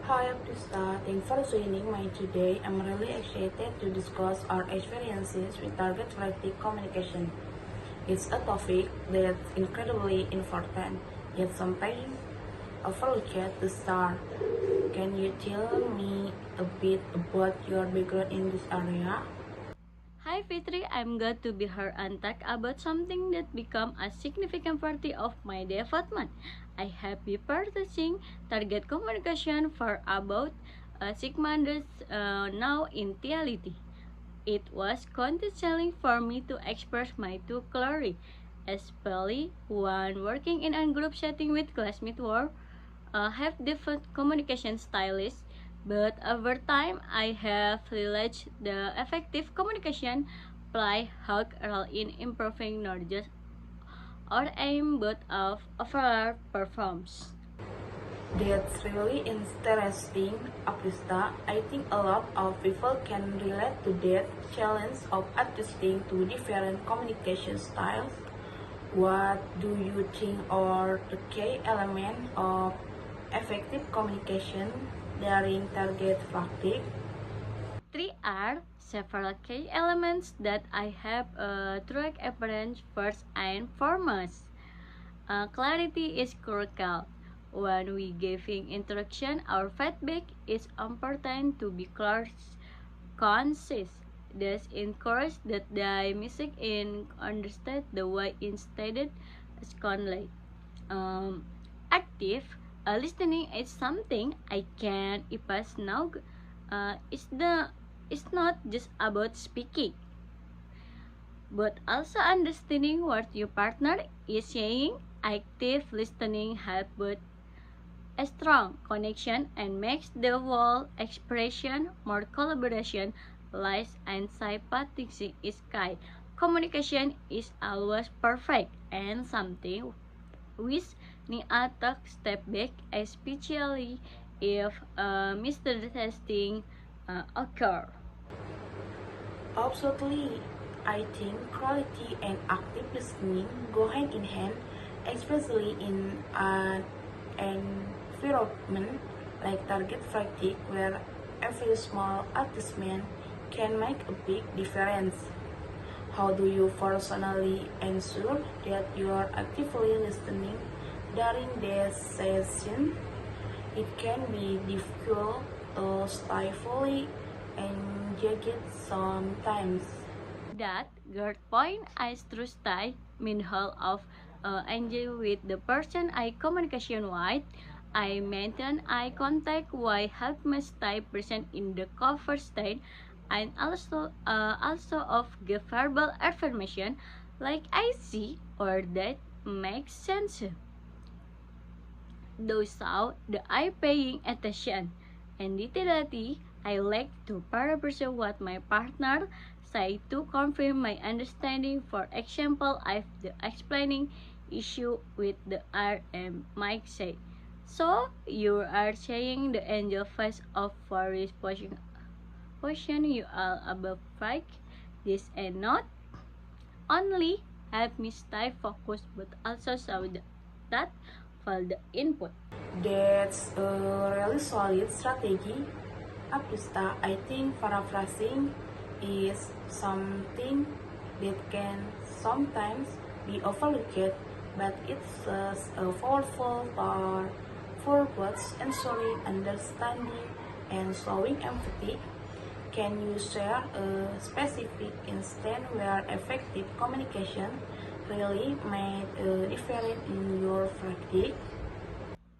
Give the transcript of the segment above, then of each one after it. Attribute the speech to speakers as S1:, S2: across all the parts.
S1: Hi, I'm Krista. Thanks for joining me today. I'm really excited to discuss our experiences with target fatigue communication. It's a topic that's incredibly important, yet sometimes overlooked at the start. Can you tell me a bit about your background in this area?
S2: Hi Fitri, I'm glad to be here and talk about something that become a significant part of my development. I have been practicing target communication for about 6 months now in reality. It was content for me to express my true clearly, especially when working in a group setting with classmates who have different communication styles, but over time I have realized the effective communication play hug role in improving not just our aim but of overall performance.
S1: That's really interesting, Aprista. I think a lot of people can relate to that challenge of adjusting to different communication styles. What do you think are the key elements of effective communication during target fatigue?
S2: Three are several key elements that I have through experience. First and foremost, clarity is critical. When we giving instruction or feedback, it's important to be clear, concise. This encourage that the message in understand the way instead as convey. Um, Active listening is something I can pass now. It's not just about speaking, but also understanding what your partner is saying. Active listening helps with a strong connection and makes the whole expression more collaboration, less and sympathetic is kind. Communication is always perfect and something which need a step back, especially if misunderstanding occur.
S1: Absolutely. I think quality and active listening go hand in hand, especially in an environment like target fatigue where every small adjustment can make a big difference. How do you personally ensure that you are actively listening during the session? It can be difficult to stay fully engaged sometimes.
S2: That good point. I trust I meanwhile of engage with the person I communication with. I maintain eye contact while help me stay present in the conversation and also of give verbal affirmation like I see or that makes sense. Those out the eye paying attention and literally I like to paraphrase what my partner say to confirm my understanding. For example, if the explaining issue with the R and Mike say, so you are saying the angel face of various position you are above right? This and not only help me stay focused but also show that for the input.
S1: That's a really solid strategy. Apista, I think paraphrasing is something that can sometimes be overlooked, but it's a powerful tool for both ensuring understanding and showing empathy. Can you share a specific instance where effective communication really made a difference in your practice?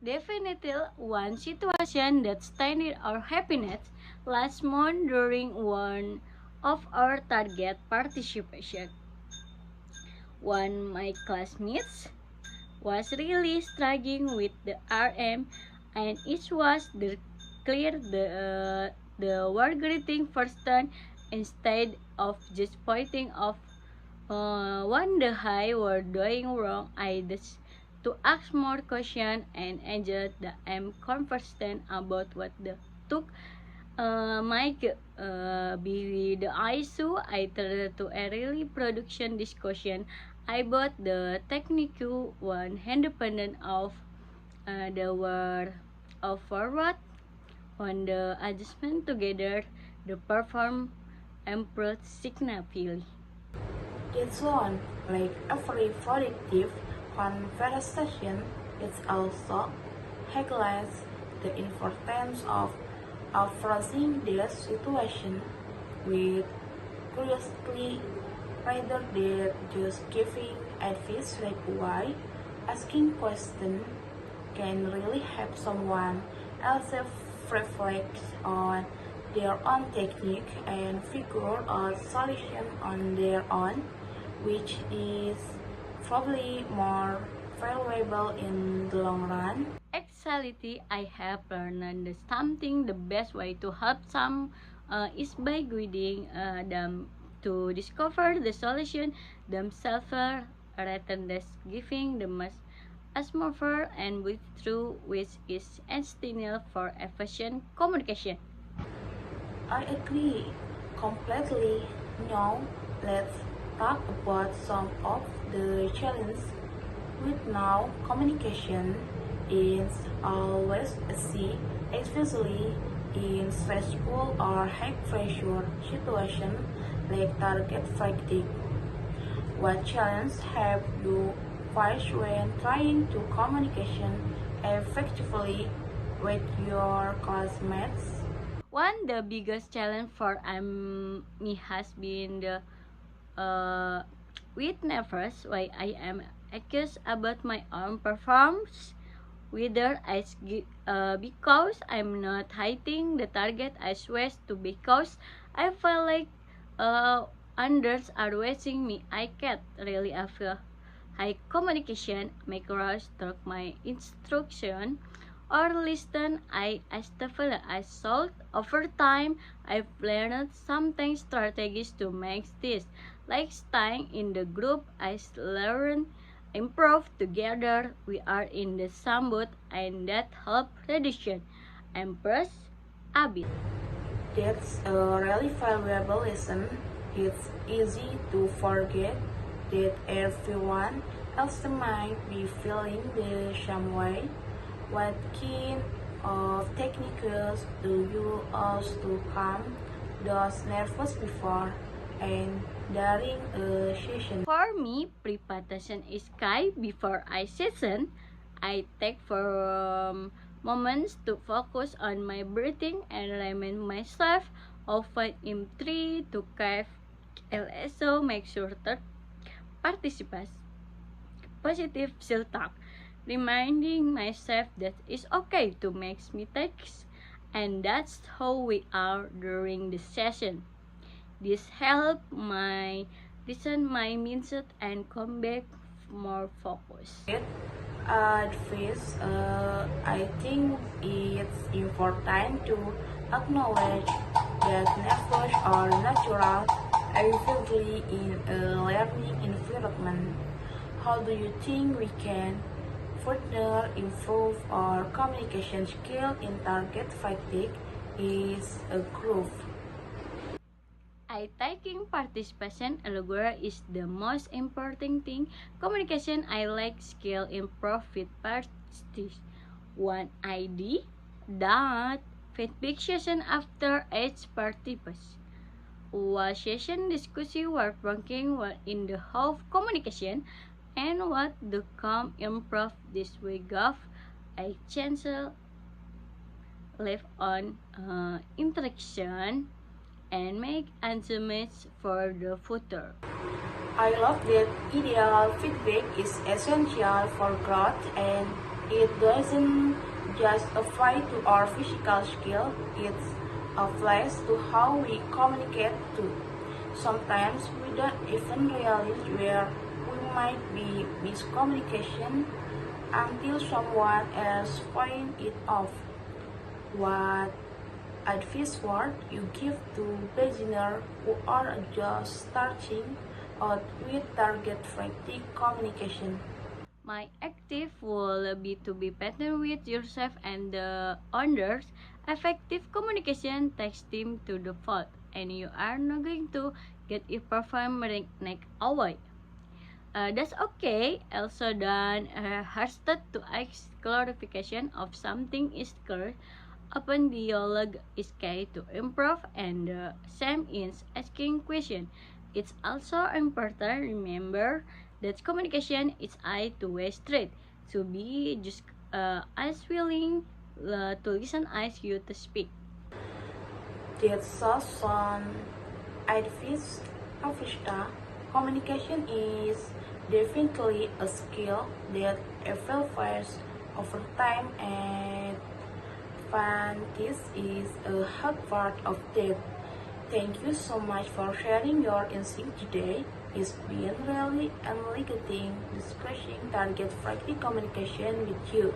S2: Definitely one situation that stained our happiness last month during one of our target participation. One of my classmates was really struggling with the RM and it was clear the word greeting first turn instead of just pointing off when the high were doing wrong. I just to ask more questions and enjoy the conversation about what the took might be the issue. I turned to a really production discussion. I bought the technical one independent of the word of forward. On the adjustment together, the perform improved significantly.
S1: It's one, like every productive conversation, it also highlights the importance of approaching the situation with curiosity rather than just giving advice like why. Asking questions can really help someone else reflect on their own technique and figure a solution on their own, which is probably more valuable in the long run.
S2: Actually, I have learned that something the best way to help some is by guiding them to discover the solution themselves rather than just giving them as more and with through which is essential for efficient communication.
S1: I agree completely. Now, let's talk about some of the challenges with now communication is always easy, especially in stressful or high pressure situations like target fatigue. What challenge have you faced when trying to communication effectively with your classmates?
S2: One the biggest challenge for me has been the uh, with nervous why I am anxious about my own performance, whether because I'm not hitting the target as well to because I feel like uh, others are watching me. I can't really have high communication make rush talk my instruction or listen I develop I solved over time. I've learned something strategies to make this like staying in the group. I learn improve together. We are in the same boat and that help reduction and press a bit.
S1: That's a really valuable lesson. It's easy to forget that everyone else might be feeling the same way. What kind of techniques do you use to calm those nervous before and during a session?
S2: For me, preparation is key before I session. I take for moments to focus on my breathing and remind myself of what I'm three to carve. I'll also make sure that participants positive self-talk, reminding myself that it's okay to make mistakes and that's how we are during the session. This help my listen my mindset and come back more focused.
S1: Advice, I think it's important to acknowledge that nerves are natural, especially in a learning environment. How do you think we can further improve our communication skill in target fatigue is a group?
S2: I taking participation Lecurer is the most important thing. Communication I like skill improve with practice. One ID that feedback session after each participants. One session discussion work ranking in the whole communication and what the come improve this week of a chancellor left on interaction and make adjustments for the future.
S1: I love that ideal feedback is essential for growth and it doesn't just apply to our physical skill, it applies to how we communicate too. Sometimes we don't even realize where we might be miscommunication until someone else points it out. What advice would you give to beginners who are just starting out with target fatigue communication?
S2: My active will be to be better with yourself and the others. Effective communication takes time to the fault, and you are not going to get it perform next away. That's okay. Also, then has to ask clarification of something is clear open dialogue is key to improve, and the same is asking questions. It's also important to remember that communication is a two-way street. So be just as willing to listen as you to speak.
S1: That's some advice, Afishta. Communication is definitely a skill that evolves over time, and this is a hard part of that. Thank you so much for sharing your insight today. It's been really enlightening discussing target practice communication with you.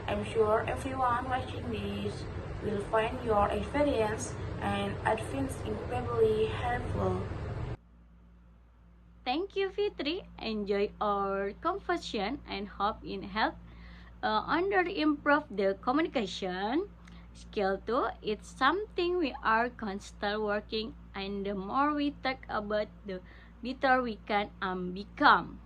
S1: I'm sure everyone watching this will find your experience and advice incredibly helpful.
S2: Thank you, Fitri. Enjoy our conversation and hope in help under improve the communication skill too. It's something we are constantly working, and the more we talk about, the better we can become.